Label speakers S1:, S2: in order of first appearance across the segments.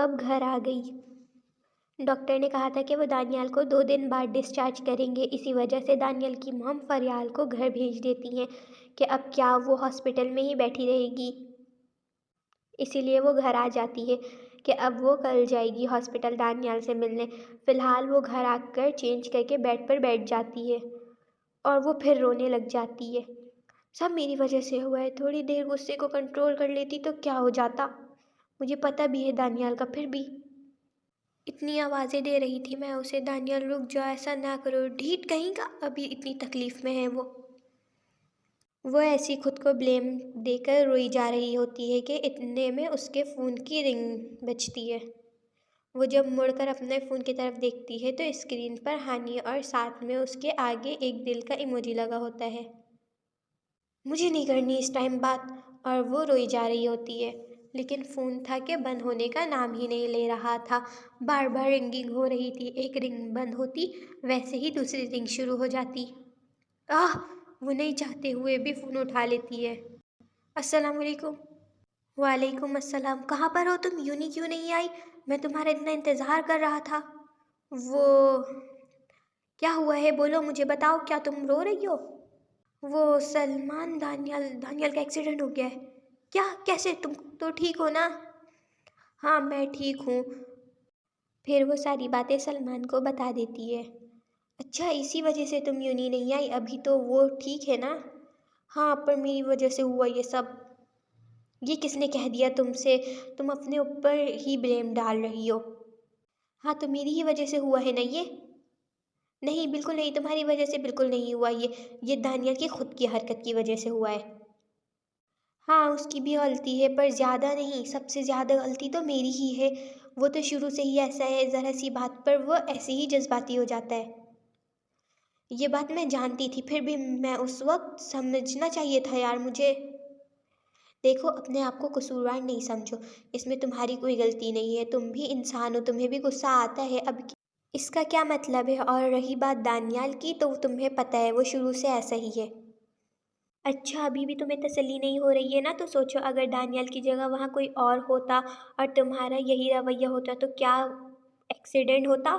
S1: اب گھر آ گئی۔ ڈاکٹر نے کہا تھا کہ وہ دانیال کو 2 دن بعد ڈسچارج کریں گے۔ اسی وجہ سے دانیال کی مام فریال کو گھر بھیج دیتی ہیں کہ اب کیا وہ ہاسپٹل میں ہی بیٹھی رہے گی، اسی لیے وہ گھر آ جاتی ہے کہ اب وہ کل جائے گی ہاسپٹل دانیال سے ملنے۔ فی الحال وہ گھر آ کر چینج کر کے بیڈ پر بیٹھ جاتی ہے اور وہ پھر رونے لگ جاتی ہے۔ سب میری وجہ سے ہوا ہے، تھوڑی دیر غصے کو کنٹرول کر لیتی تو کیا ہو جاتا، مجھے پتہ بھی ہے دانیال کا، پھر بھی اتنی آوازیں دے رہی تھی میں اسے، دانیال رک جا، ایسا نہ کرو، ڈھیٹ کہیں کا، ابھی اتنی تکلیف میں ہے وہ ایسی خود کو بلیم دے کر روئی جا رہی ہوتی ہے کہ اتنے میں اس کے فون کی رنگ بجتی ہے۔ وہ جب مڑ کر اپنے فون کی طرف دیکھتی ہے تو اسکرین پر ہانی اور ساتھ میں اس کے آگے ایک دل کا ایموجی لگا ہوتا ہے۔ مجھے نہیں کرنی اس ٹائم بات، اور وہ روئی جا رہی ہوتی ہے، لیکن فون تھا کہ بند ہونے کا نام ہی نہیں لے رہا تھا، بار بار رنگنگ ہو رہی تھی، ایک رنگ بند ہوتی ویسے ہی دوسری رنگ شروع ہو جاتی۔ وہ نہیں چاہتے ہوئے بھی فون اٹھا لیتی ہے۔ السلام علیکم۔ وعلیکم السلام، کہاں پر ہو تم؟ یونی کیوں نہیں آئی؟ میں تمہارا اتنا انتظار کر رہا تھا۔ وہ کیا ہوا ہے، بولو مجھے بتاؤ، کیا تم رو رہی ہو؟ وہ سلمان، دانیال کا ایکسیڈنٹ ہو گیا ہے۔ کیا؟ کیسے؟ تم تو ٹھیک ہو نا؟ ہاں میں ٹھیک ہوں۔ پھر وہ ساری باتیں سلمان کو بتا دیتی ہے۔ اچھا اسی وجہ سے تم یونی نہیں آئی، ابھی تو وہ ٹھیک ہے نا؟ ہاں پر میری وجہ سے ہوا یہ سب۔ یہ کس نے کہہ دیا تم سے؟ تم اپنے اوپر ہی بلیم ڈال رہی ہو۔ ہاں تو میری ہی وجہ سے ہوا ہے نا یہ؟ نہیں بالکل نہیں، تمہاری وجہ سے بالکل نہیں ہوا یہ دانیال کی خود کی حرکت کی وجہ سے ہوا ہے۔ ہاں اس کی بھی غلطی ہے پر زیادہ نہیں، سب سے زیادہ غلطی تو میری ہی ہے، وہ تو شروع سے ہی ایسا ہے، ذرا سی بات پر وہ ایسے ہی جذباتی ہو جاتا ہے۔ یہ بات میں جانتی تھی، پھر بھی میں اس وقت سمجھنا چاہیے تھا یار مجھے۔ دیکھو اپنے آپ کو قصوروار نہیں سمجھو، اس میں تمہاری کوئی غلطی نہیں ہے، تم بھی انسان ہو، تمہیں بھی غصہ آتا ہے، اب اس کا کیا مطلب ہے؟ اور رہی بات دانیال کی تو تمہیں پتہ ہے وہ شروع سے ایسا ہی ہے۔ اچھا ابھی بھی تمہیں تسلی نہیں ہو رہی ہے نا؟ تو سوچو اگر دانیال کی جگہ وہاں کوئی اور ہوتا اور تمہارا یہی رویہ ہوتا تو کیا ایکسیڈنٹ ہوتا؟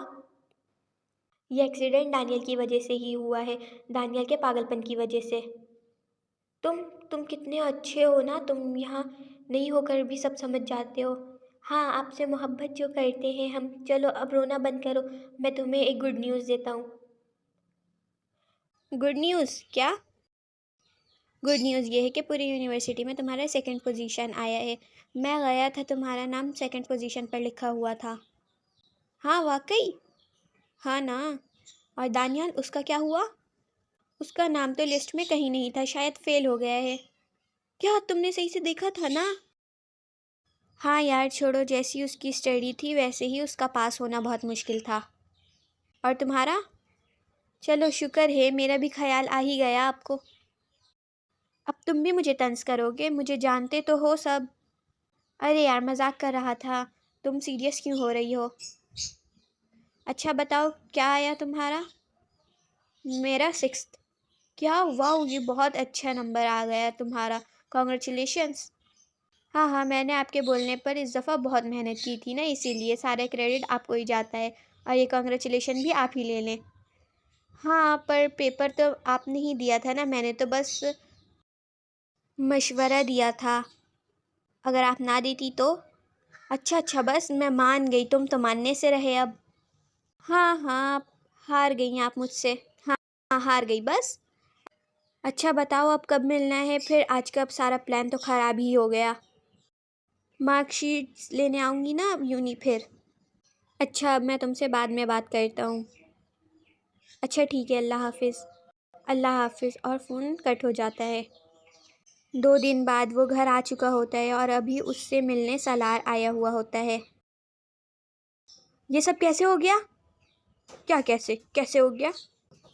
S1: یہ ایکسیڈنٹ دانیال کی وجہ سے ہی ہوا ہے، دانیال کے پاگل پن کی وجہ سے۔ تم کتنے اچھے ہو نا، تم یہاں نہیں ہو کر بھی سب سمجھ جاتے ہو۔ ہاں آپ سے محبت جو کرتے ہیں ہم، چلو اب رونا بند کرو، میں تمہیں ایک گڈ نیوز دیتا ہوں۔ گڈ نیوز کیا؟ گڈ نیوز یہ ہے کہ پوری یونیورسٹی میں تمہارا 2nd پوزیشن آیا ہے، میں گیا تھا تمہارا نام 2nd پوزیشن پر لکھا ہوا تھا۔ ہاں واقعی؟ ہاں نا۔ اور دانیال اس کا کیا ہوا؟ اس کا نام تو لسٹ میں کہیں نہیں تھا، شاید فیل ہو گیا ہے۔ کیا تم نے صحیح سے دیکھا تھا نا؟ ہاں یار چھوڑو، جیسی اس کی اسٹڈی تھی ویسے ہی اس کا پاس ہونا بہت مشکل تھا۔ اور تمہارا؟ چلو شکر ہے، میرا بھی خیال آ ہی گیا آپ کو۔ اب تم بھی مجھے طنز کرو گے، مجھے جانتے تو ہو سب۔ ارے یار مذاق کر رہا تھا، تم سیریس کیوں ہو رہی ہو؟ اچھا بتاؤ کیا آیا تمہارا؟ میرا 6th۔ کیا؟ واو یہ بہت اچھا نمبر آ گیا تمہارا، کانگریچولیشنز۔ ہاں میں نے آپ کے بولنے پر اس دفعہ بہت محنت کی تھی نا، اسی لیے سارا کریڈٹ آپ کو ہی جاتا ہے، اور یہ کانگریچولیشن بھی آپ ہی لے لیں۔ ہاں پر پیپر تو آپ نے ہی دیا تھا نا، میں نے تو بس مشورہ دیا تھا، اگر آپ نہ دیتی تو۔ اچھا بس میں مان گئی، تم تو ماننے سے رہے اب۔ ہاں ہار گئی آپ مجھ سے، ہاں ہار گئی بس۔ اچھا بتاؤ اب کب ملنا ہے پھر؟ آج کا اب سارا پلان تو خراب ہی ہو گیا۔ مارک شیٹ لینے آؤں گی نا اب یونی پھر۔ اچھا اب میں تم سے بعد میں بات کرتا ہوں۔ اچھا ٹھیک ہے، اللہ حافظ۔ اللہ حافظ، اور فون کٹ ہو جاتا ہے۔ 2 دن بعد وہ گھر آ چکا ہوتا ہے اور ابھی اس سے ملنے سالار آیا ہوا ہوتا ہے۔ یہ سب کیسے ہو گیا؟ کیا کیسے ہو گیا؟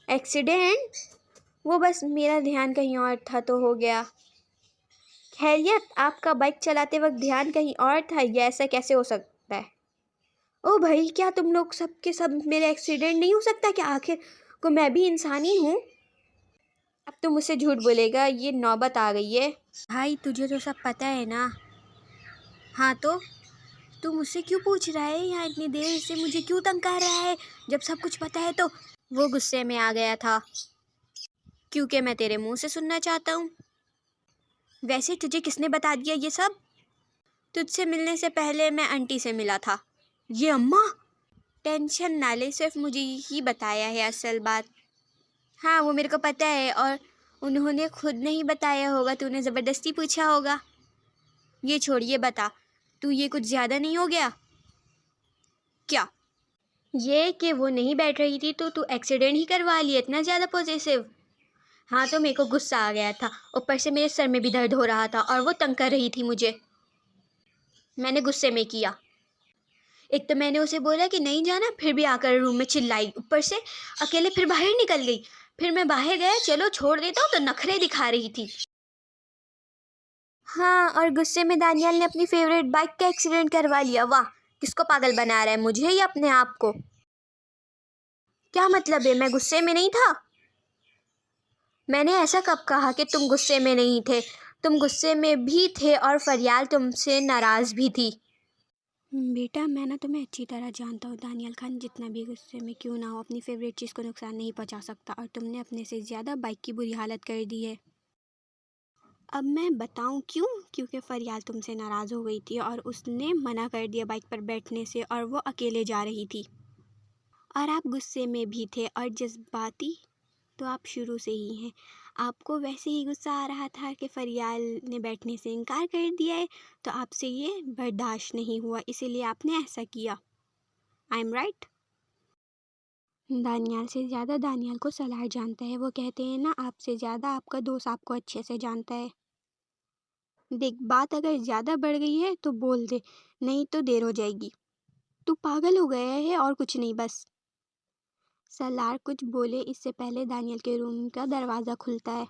S1: ایکسیڈنٹ؟ وہ بس میرا دھیان کہیں اور تھا تو ہو گیا۔ خیریت؟ آپ کا بائک چلاتے وقت دھیان کہیں اور تھا، یہ ایسا کیسے ہو سکتا ہے؟ او بھائی کیا تم لوگ سب کے سب میرے ایکسیڈنٹ نہیں ہو سکتا کہ؟ آخر کو میں بھی انسان ہی ہوں۔ اب تو مجھ سے جھوٹ بولے گا، یہ نوبت آ گئی ہے۔ بھائی تجھے تو سب پتہ ہے نا۔ ہاں تو
S2: تو مجھ سے کیوں پوچھ رہا ہے؟ یہاں اتنی دیر سے مجھے کیوں تنگ کر رہا ہے جب سب کچھ پتہ ہے؟ تو وہ غصے میں آ گیا تھا کیونکہ میں تیرے منہ سے سننا چاہتا ہوں۔ ویسے تجھے کس نے بتا دیا یہ سب؟ تجھ سے ملنے سے پہلے میں آنٹی سے ملا تھا۔ یہ اماں؟ ٹینشن نہ لے، صرف مجھے ہی بتایا ہے اصل بات۔ ہاں وہ میرے کو پتہ ہے، اور انہوں نے خود نہیں بتایا ہوگا، تو انہیں زبردستی پوچھا ہوگا۔ یہ چھوڑ، یہ بتا، تو یہ کچھ زیادہ نہیں ہو گیا کیا؟ یہ کہ وہ نہیں بیٹھ رہی تھی تو ایکسیڈنٹ ہی کروا لی، اتنا زیادہ پوزیسو؟ ہاں تو میرے کو غصہ آ گیا تھا، اوپر سے میرے سر میں بھی درد ہو رہا تھا اور وہ تنگ کر رہی تھی مجھے، میں نے غصے میں کیا۔ ایک تو میں نے اسے بولا کہ نہیں جانا، پھر بھی آ کر روم میں چلائی، اوپر سے اکیلے پھر باہر نکل گئی۔ پھر میں باہر گیا، چلو چھوڑ دیتا ہوں، تو نخرے دکھا رہی تھی۔ ہاں، اور غصے میں دانیال نے اپنی فیوریٹ بائک کا ایکسیڈنٹ کروا لیا۔ واہ، کس کو پاگل بنا رہا ہے، مجھے یا اپنے آپ کو؟ کیا مطلب ہے؟ میں غصے میں نہیں تھا؟ میں نے ایسا کب کہا کہ تم غصے میں نہیں تھے؟ تم غصے میں بھی تھے اور فریال تم سے ناراض بھی تھی۔ بیٹا میں نا تمہیں اچھی طرح جانتا ہوں، دانیال خان جتنا بھی غصے میں کیوں نہ ہو اپنی فیوریٹ چیز کو نقصان نہیں پہنچا سکتا، اور تم نے اپنے سے زیادہ بائک کی بری حالت کر دی ہے۔ اب میں بتاؤں کیوں؟ کیونکہ فریال تم سے ناراض ہو گئی تھی اور اس نے منع کر دیا بائک پر بیٹھنے سے، اور وہ اکیلے جا رہی تھی، اور آپ غصے میں بھی تھے اور جذباتی تو آپ شروع سے ہی ہیں۔ آپ کو ویسے ہی غصہ آ رہا تھا کہ فریال نے بیٹھنے سے انکار کر دیا ہے، تو آپ سے یہ برداشت نہیں ہوا، اسی لیے آپ نے ایسا کیا۔ I am right? دانیال سے زیادہ دانیال کو سلار جانتا ہے، وہ کہتے ہیں نا آپ سے زیادہ آپ کا دوست آپ کو اچھے سے جانتا ہے۔ دیکھ، بات اگر زیادہ بڑھ گئی ہے تو بول دے، نہیں تو دیر ہو جائے گی۔ تو پاگل ہو گیا ہے اور کچھ نہیں بس۔ سلار کچھ بولے اس سے پہلے دانیال کے روم کا دروازہ کھلتا ہے۔